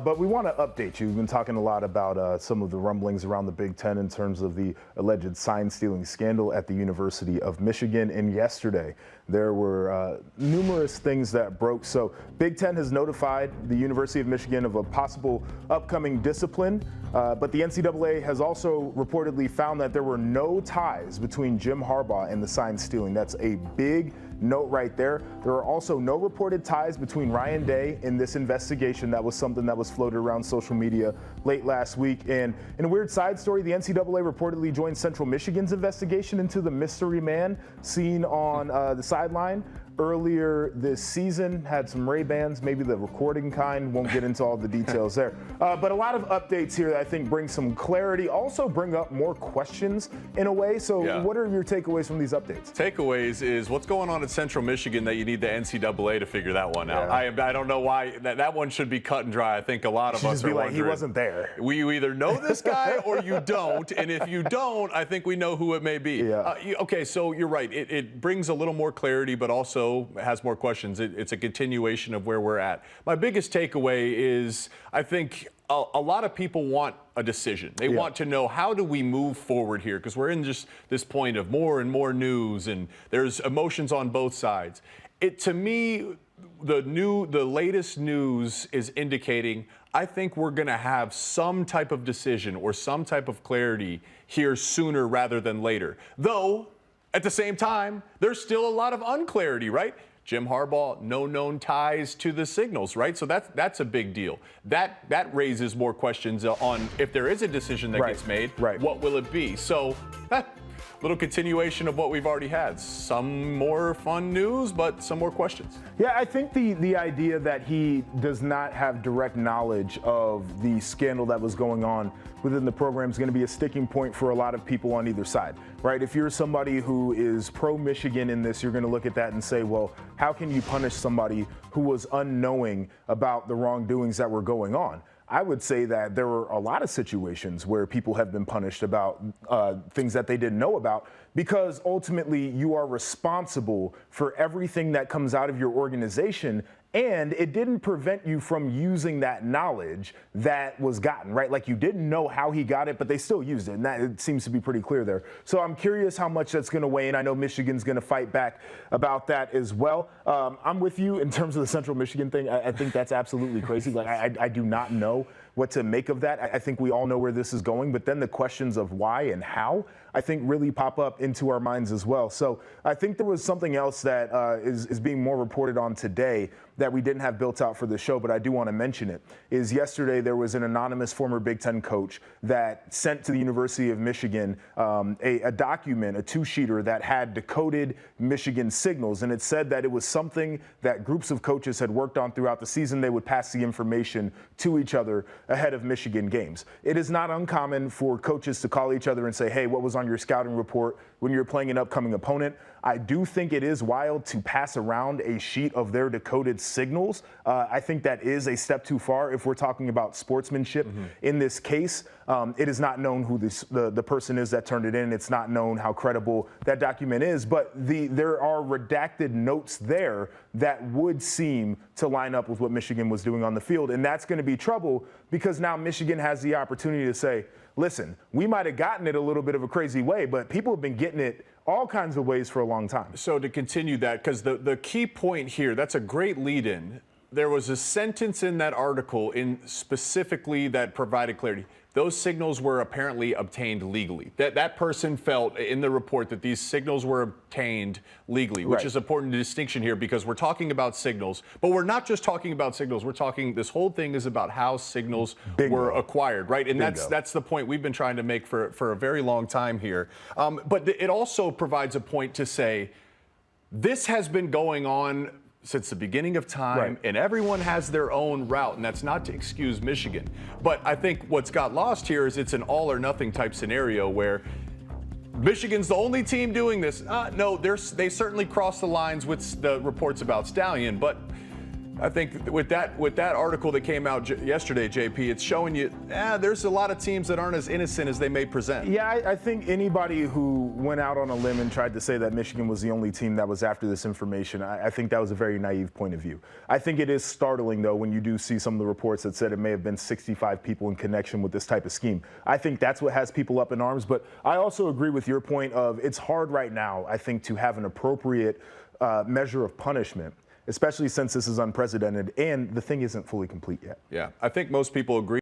But we want to update you. We've been talking a lot about some of the rumblings around the Big Ten in terms of the alleged sign-stealing scandal at the University of Michigan. And yesterday, there were numerous things that broke. So Big Ten has notified the University of Michigan of a possible upcoming discipline. But the NCAA has also reportedly found that there were no ties between Jim Harbaugh and the sign stealing. That's a big note right there. There are also no reported ties between Ryan Day and this investigation. That was something that was floated around social media late last week. And in a weird side story, the NCAA reportedly joined Central Michigan's investigation into the mystery man seen on the sideline earlier this season. Had some Ray-Bans, maybe the recording kind. Won't get into all the details there. But a lot of updates here that I think bring some clarity, also bring up more questions in a way. So what are your takeaways from these updates? Takeaways is what's going on at Central Michigan that you need the NCAA to figure that one out. I don't know why that one should be cut and dry. I think a lot of us are wondering. He wasn't there. You either know this guy or you don't. And if you don't, I think we know who it may be. Okay, so you're right. It brings a little more clarity, but also has more questions. It's a continuation of where we're at. My biggest takeaway is I think a lot of people want a decision. They want to know, how do we move forward here? Because we're in just this point of more and more news, and there's emotions on both sides. To me, the latest news is indicating I think we're going to have some type of decision or some type of clarity here sooner rather than later. Though, at the same time, there's still a lot of unclarity, right? Jim Harbaugh, no known ties to the Signals, right? So that's a big deal. That raises more questions on if there is a decision that gets made, what will it be? So, little continuation of what we've already had. Some more fun news, but some more questions. Yeah, I think the idea that he does not have direct knowledge of the scandal that was going on within the program is going to be a sticking point for a lot of people on either side, right? If you're somebody who is pro-Michigan in this, you're going to look at that and say, well, how can you punish somebody who was unknowing about the wrongdoings that were going on? I would say that there were a lot of situations where people have been punished about things that they didn't know about, because ultimately you are responsible for everything that comes out of your organization. And it didn't prevent you from using that knowledge that was gotten, right? Like, you didn't know how he got it, but they still used it. And that it seems to be pretty clear there. So I'm curious how much that's going to weigh in. I know Michigan's going to fight back about that as well. I'm with you in terms of the Central Michigan thing. I think that's absolutely crazy. Like, I do not know what to make of that. I think we all know where this is going, but then the questions of why and how, I think, really pop up into our minds as well. So I think there was something else that is being more reported on today that we didn't have built out for the show, but I do want to mention it, is yesterday there was an anonymous former Big Ten coach that sent to the University of Michigan a document, a two-sheeter that had decoded Michigan signals, and it said that it was something that groups of coaches had worked on throughout the season. They would pass the information to each other ahead of Michigan games. It is not uncommon for coaches to call each other and say, hey, what was on your scouting report when you're playing an upcoming opponent? I do think it is wild to pass around a sheet of their decoded signals. I think that is a step too far if we're talking about sportsmanship. In this case, it is not known who the person is that turned it in. It's not known how credible that document is, but there are redacted notes there that would seem to line up with what Michigan was doing on the field. And that's going to be trouble, because now Michigan has the opportunity to say, listen, we might have gotten it a little bit of a crazy way, but people have been getting it all kinds of ways for a long time. So to continue that, because the key point here, that's a great lead-in. There was a sentence in that article specifically that provided clarity. Those signals were apparently obtained legally. That person felt in the report that these signals were obtained legally, which is an important distinction here, because we're talking about signals, but we're not just talking about signals. We're talking, this whole thing is about how signals were acquired, right? And that's the point we've been trying to make for a very long time here. But it also provides a point to say, this has been going on since the beginning of time, and everyone has their own route, and that's not to excuse Michigan. But I think what's got lost here is it's an all or nothing type scenario where Michigan's the only team doing this. No, they certainly crossed the lines with the reports about Stallion, but I think with that article that came out yesterday, JP, it's showing you there's a lot of teams that aren't as innocent as they may present. Yeah, I think anybody who went out on a limb and tried to say that Michigan was the only team that was after this information, I think that was a very naive point of view. I think it is startling, though, when you do see some of the reports that said it may have been 65 people in connection with this type of scheme. I think that's what has people up in arms. But I also agree with your point of it's hard right now, I think, to have an appropriate measure of punishment, especially since this is unprecedented and the thing isn't fully complete yet. Yeah, I think most people agree.